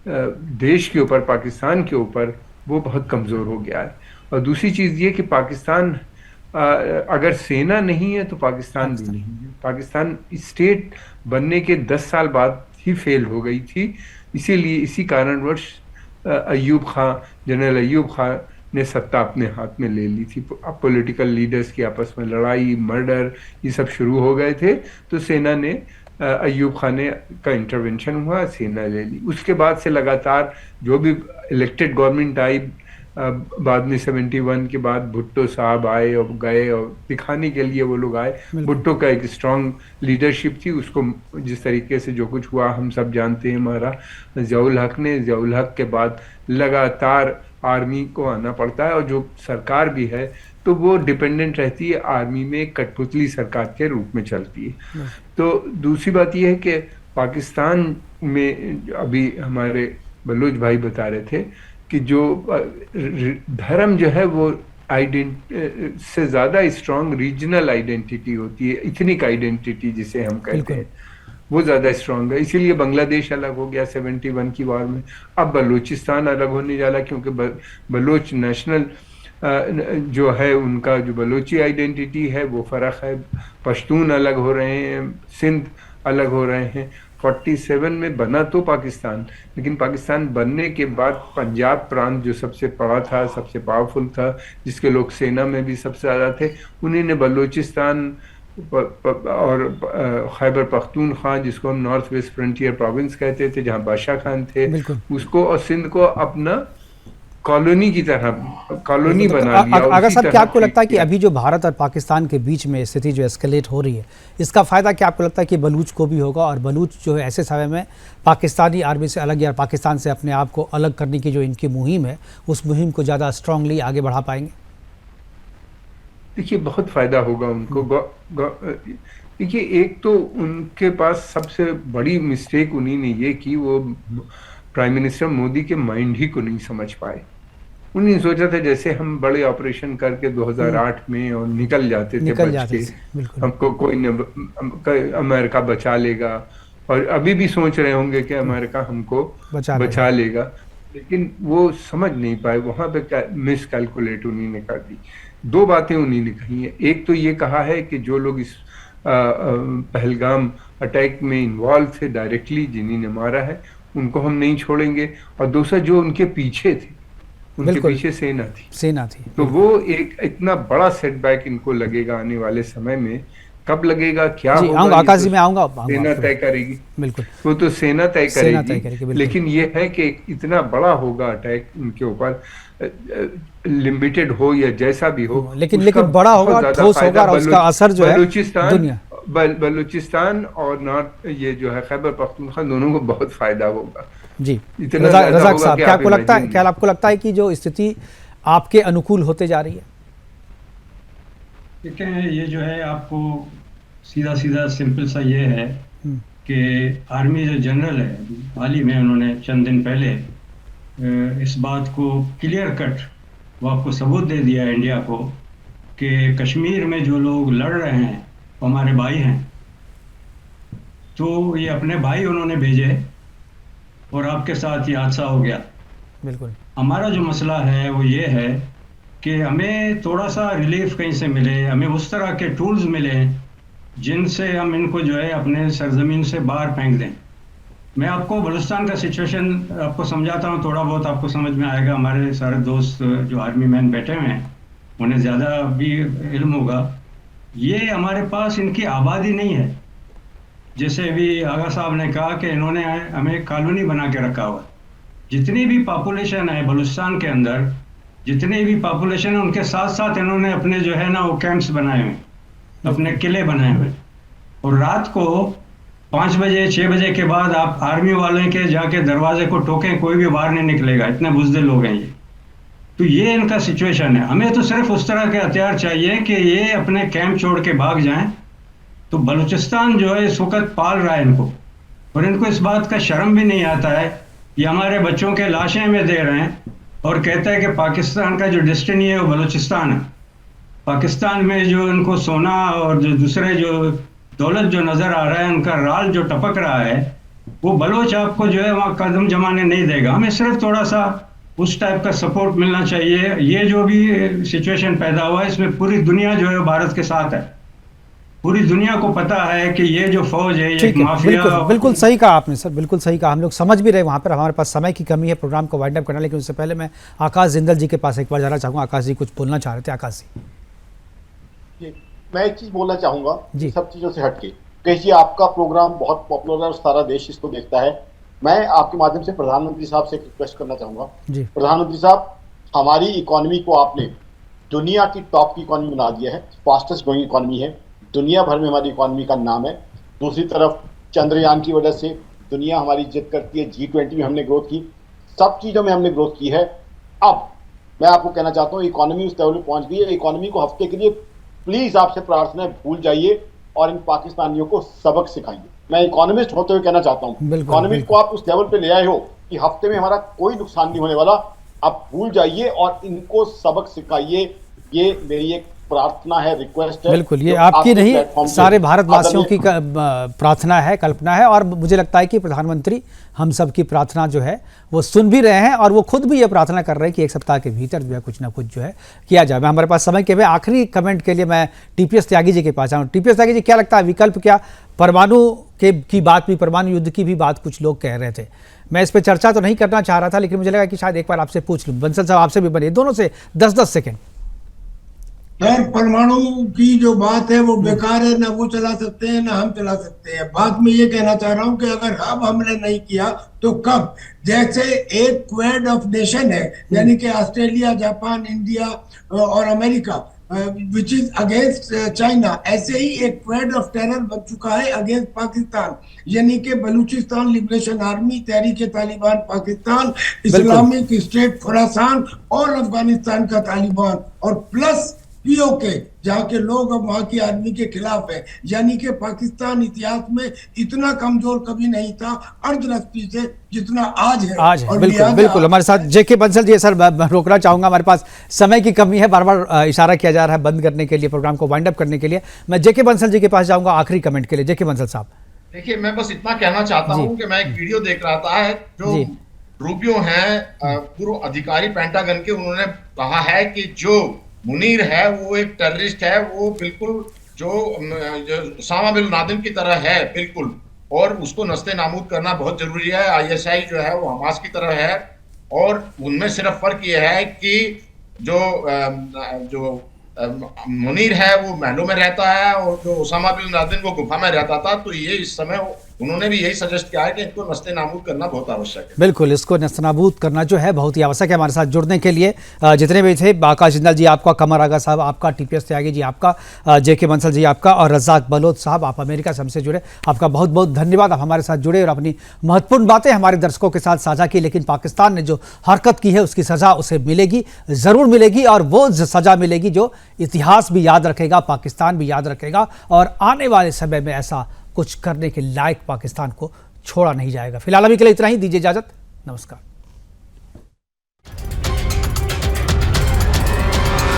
देश के ऊपर, पाकिस्तान के ऊपर, वो बहुत कमज़ोर हो गया है। और दूसरी चीज़ ये कि पाकिस्तान अगर सेना नहीं है तो पाकिस्तान भी नहीं है। पाकिस्तान स्टेट बनने के 10 साल बाद ही फेल हो गई थी, इसीलिए इसी कारणवश जनरल अयूब खां ने सत्ता अपने हाथ में ले ली थी। अब पॉलिटिकल लीडर्स की आपस में लड़ाई, मर्डर, ये सब शुरू हो गए थे, तो सेना ने अयूब खान का इंटरवेंशन हुआ, सेना ले ली। उसके बाद से लगातार जो भी इलेक्टेड गवर्नमेंट आई, बाद में 71 के बाद भुट्टो साहब आए और गए, और दिखाने के लिए वो लोग आए। भुट्टो का एक स्ट्रांग लीडरशिप थी, उसको जिस तरीके से जो कुछ हुआ हम सब जानते हैं। हमारा ज़ियाउल हक के बाद लगातार आर्मी को आना पड़ता है, और जो सरकार भी है तो वो डिपेंडेंट रहती है आर्मी में, कठपुतली सरकार के रूप में चलती है। तो दूसरी बात यह है कि पाकिस्तान में अभी हमारे बलूच भाई बता रहे थे कि जो धर्म जो है वो से ज़्यादा स्ट्रांग रीजनल आइडेंटिटी होती है, इथनिक आइडेंटिटी जिसे हम कहते हैं, वो ज़्यादा स्ट्रांग है। इसीलिए बांग्लादेश अलग हो गया 71 की वार में, अब बलूचिस्तान अलग होने जा रहा, क्योंकि बलूच नेशनल जो है उनका जो बलूची आइडेंटिटी है वो फ़र्क है। पश्तून अलग हो रहे हैं, सिंध अलग हो रहे हैं। 47 में बना तो पाकिस्तान, लेकिन पाकिस्तान बनने के बाद पंजाब प्रांत जो सबसे बड़ा था, सबसे पावरफुल था, जिसके लोग सेना में भी सबसे ज़्यादा थे, उन्हीं ने बलूचिस्तान और खैबर पख्तूनख्वा, जिसको हम नॉर्थ वेस्ट फ्रंटियर प्रोविंस कहते थे, जहाँ बादशाह खान थे, उसको और सिंध को अपना कॉलोनी की तरह कॉलोनी बना लिया। अगर साहब, क्या आपको लगता है कि अभी जो भारत और पाकिस्तान के बीच में स्थिति जो एस्केलेट हो रही है, इसका फायदा क्या आपको लगता है कि बलूच को भी होगा, और बलूच जो है ऐसे समय में पाकिस्तानी आर्मी से अलग या पाकिस्तान से अपने आप को अलग करने की जो इनकी मुहिम है, उस मुहिम को ज़्यादा स्ट्रांगली आगे बढ़ा पाएंगे? देखिए, बहुत फायदा होगा उनको। देखिए, एक तो उनके पास सबसे बड़ी मिस्टेक उन्हीं ने ये की, वो प्राइम मिनिस्टर मोदी के माइंड ही को नहीं समझ पाए। उन्होंने सोचा था जैसे हम बड़े ऑपरेशन करके 2008 में और निकल जाते थे बच के, हमको कोई अमेरिका बचा लेगा, और अभी भी सोच रहे होंगे कि अमेरिका हमको बचा लेगा, लेकिन वो समझ नहीं पाए। वहां पे मिस कैलकुलेट उन्हीं ने कर दी। दो बातें उन्हीं ने कही है। एक तो ये कहा है कि जो लोग इस पहलगाम अटैक में इन्वॉल्व थे डायरेक्टली, जिन्हीं ने मारा है, उनको हम नहीं छोड़ेंगे। और दूसरा, जो उनके पीछे थे, उनके पीछे सेना थी। तो वो एक इतना बड़ा सेटबैक इनको लगेगा आने वाले समय में। कब लगेगा, क्या होगा, आकाश जी में आऊंगा, सेना तय करेगी। बिल्कुल, वो तो सेना तय करेगी, लेकिन ये है कि इतना बड़ा होगा अटैक उनके ऊपर, लिमिटेड हो या जैसा भी हो, लेकिन बड़ा होगा, ठोस होगा, और उसका असर जो है बलूचिस्तान और नॉर्थ ये जो है खैबर पख्तूनख्वा, दोनों को बहुत फायदा होगा। जी, रज़ाक साहब, क्या आपको लगता है कि जो स्थिति आपके अनुकूल होते जा रही है? देखते हैं, ये जो है आपको सीधा सिंपल सा ये है कि आर्मी जो जनरल है, हाल ही में उन्होंने चंद दिन पहले इस बात को क्लियर कट वो आपको सबूत दे दिया है इंडिया को कि कश्मीर में जो लोग लड़ रहे हैं वो हमारे भाई हैं। तो ये अपने भाई उन्होंने भेजे और आपके साथ ये हादसा हो गया। बिल्कुल। हमारा जो मसला है वो ये है कि हमें थोड़ा सा रिलीफ कहीं से मिले, हमें उस तरह के टूल्स मिले जिनसे हम इनको जो है अपने सरजमीन से बाहर फेंक दें। मैं आपको बलूचिस्तान का सिचुएशन आपको समझाता हूँ, थोड़ा बहुत आपको समझ में आएगा। हमारे सारे दोस्त जो आर्मी मैन बैठे हुए हैं उन्हें ज़्यादा भी इल्म होगा। ये हमारे पास इनकी आबादी नहीं है। जैसे अभी आगा साहब ने कहा कि इन्होंने हमें कॉलोनी बना के रखा हुआ। जितनी भी पॉपुलेशन है बलूचिस्तान के अंदर, जितनी भी पॉपुलेशन है उनके साथ साथ इन्होंने अपने जो है ना वो कैंप्स बनाए हुए, अपने किले बनाए हुए। और रात को 5 बजे 6 बजे के बाद आप आर्मी वाले के जाके दरवाजे को टोकें, कोई भी बाहर नहीं निकलेगा। इतने बुज़दिल लोग हैं ये। तो ये इनका सिचुएशन है। हमें तो सिर्फ उस तरह के हथियार चाहिए कि ये अपने कैंप छोड़ के भाग जाएं। तो बलूचिस्तान जो है इस वक्त पाल रहा है इनको, और इनको इस बात का शर्म भी नहीं आता है। ये हमारे बच्चों के लाशें में दे रहे हैं और कहते हैं कि पाकिस्तान का जो डेस्टिनी है वो बलूचिस्तान है। पाकिस्तान में जो इनको सोना और जो दूसरे जो दौलत जो नज़र आ रहा है, उनका राल जो टपक रहा है, वो बलोच आपको जो है वहाँ कदम जमाने नहीं देगा। हमें सिर्फ थोड़ा सा उस टाइप का सपोर्ट मिलना चाहिए। ये जो भी सिचुएशन पैदा हुआ है इसमें पूरी दुनिया जो है भारत के साथ है। पूरी दुनिया को पता है कि ये जो फौज है ये माफिया। बिल्कुल सही कहा आपने सर, बिल्कुल सही कहा। हम लोग समझ भी रहे वहाँ पर, हमारे पास समय की कमी है प्रोग्राम को वाइंड अप करना। लेकिन उससे पहले मैं आकाश जिंदल जी के पास एक बार जाना चाहूँगा। आकाश जी कुछ बोलना चाह रहे थे। आकाश जी, मैं एक चीज बोलना चाहूंगा जी। सब चीजों से हटके। कैसे आपका प्रोग्राम बहुत पॉपुलर है और सारा देश इसको देखता है। मैं आपके माध्यम से प्रधानमंत्री साहब से रिक्वेस्ट करना चाहूंगा। जी। प्रधानमंत्री साहब, हमारी इकोनॉमी को आपने दुनिया की टॉप की इकोनॉमी बना दिया है, फास्टेस्ट ग्रोइंग इकोनॉमी है, दुनिया भर में हमारी इकोनॉमी का नाम है। दूसरी तरफ चंद्रयान की वजह से दुनिया हमारी इज्जत करती है। G20 में हमने ग्रोथ की, सब चीजों में हमने ग्रोथ की है। अब मैं आपको कहना चाहता हूँ इकोनॉमी उस लेवल पर पहुंच गई है। इकोनॉमी को हफ्ते के लिए प्लीज आपसे प्रार्थना है भूल जाइए और इन पाकिस्तानियों को सबक सिखाइए। मैं इकोनॉमिस्ट होते हुए कहना चाहता हूँ, इकोनॉमी को आप उस लेवल पे ले आए हो कि हफ्ते में हमारा कोई नुकसान नहीं होने वाला। आप भूल जाइए और इनको सबक सिखाइए। ये मेरी एक प्रार्थना है, रिक्वेस्ट है। बिल्कुल, ये आपकी नहीं सारे भारतवासियों की प्रार्थना है, कल्पना है। और मुझे लगता है कि प्रधानमंत्री हम सब की प्रार्थना जो है वो सुन भी रहे हैं और वो खुद भी ये प्रार्थना कर रहे हैं कि एक सप्ताह के भीतर जो है कुछ ना कुछ जो है किया जाए। मैं हमारे पास समय के आखिरी कमेंट के लिए मैं टीपीएस त्यागी जी के पास आऊँ। टीपीएस त्यागी जी, क्या लगता है विकल्प क्या? परमाणु की बात भी, परमाणु युद्ध की भी बात कुछ लोग कह रहे थे। मैं इस पर चर्चा तो नहीं करना चाह रहा था, लेकिन मुझे लगा कि शायद एक बार आपसे पूछ लूँ। बंसल साहब आपसे भी बने, दोनों से 10-10 सेकेंड। यार परमाणु की जो बात है वो बेकार है, ना वो चला सकते हैं ना हम चला सकते हैं। बात में ये कहना चाह रहा हूँ कि अगर अब हमने नहीं किया तो कब? जैसे एक क्वेड ऑफ नेशन है, यानी कि ऑस्ट्रेलिया, जापान, इंडिया और America which is against China, ऐसे ही एक क्वेड ऑफ टेरर बन चुका है अगेंस्ट पाकिस्तान, यानी कि बलूचिस्तान लिबरेशन आर्मी, तहरीक Taliban Pakistan, Islamic State Khorasan और अफगानिस्तान का तालिबान, और प्लस पीओके, जहाँ के लोग अब वहाँ की आर्मी के खिलाफ है। यानी कि पाकिस्तान इतिहास में इतना कमजोर कभी नहीं था अर्धनस्ती से जितना आज है। और बिल्कुल बिल्कुल हमारे साथ जेके बंसल जी। सर रोकना चाहूंगा, हमारे पास समय की कमी है, बार बार इशारा किया जा रहा है बंद करने के लिए, प्रोग्राम को वाइंड अप करने के लिए। मैं जेके बंसल जी के पास जाऊंगा आखिरी कमेंट के लिए। जेके बंसल साहब, देखिए मैं बस इतना कहना चाहता हूँ कि मैं एक वीडियो देख रहा था, जो रूबियो हैं पूर्व अधिकारी पेंटागन के, उन्होंने कहा है कि जो मुनीर है वो एक टेररिस्ट है, वो बिल्कुल जो उसामा बिन लादेन की तरह है बिल्कुल, और उसको नस्ते नाबूद करना बहुत जरूरी है। ISI जो है वो हमास की तरह है, और उनमें सिर्फ फर्क ये है कि जो मुनीर है वो महलों में रहता है और जो उसामा बिन लादेन वो गुफा में रहता था। तो ये इस समय उन्होंने भी यही सजेस्ट किया है कि इनको नस्ते नाबूद करना बहुत आवश्यक है। बिल्कुल, इसको नस्ते नाबूद करना जो है बहुत ही आवश्यक है। हमारे साथ जुड़ने के लिए जितने भी थे, आकाश जिंदल जी आपका, कमर आगा साहब आपका, टीपीएस त्यागी जी आपका, जेके बंसल जी आपका, और रज़ाक बलोच साहब आप अमेरिका से हमसे जुड़े, आपका बहुत बहुत धन्यवाद। आप हमारे साथ जुड़े और अपनी महत्वपूर्ण बातें हमारे दर्शकों के साथ साझा की। लेकिन पाकिस्तान ने जो हरकत की है उसकी सज़ा उसे मिलेगी, ज़रूर मिलेगी, और वो सज़ा मिलेगी जो इतिहास भी याद रखेगा, पाकिस्तान भी याद रखेगा, और आने वाले समय में ऐसा कुछ करने के लायक पाकिस्तान को छोड़ा नहीं जाएगा। फिलहाल अभी के लिए इतना ही, दीजिए इजाजत, नमस्कार।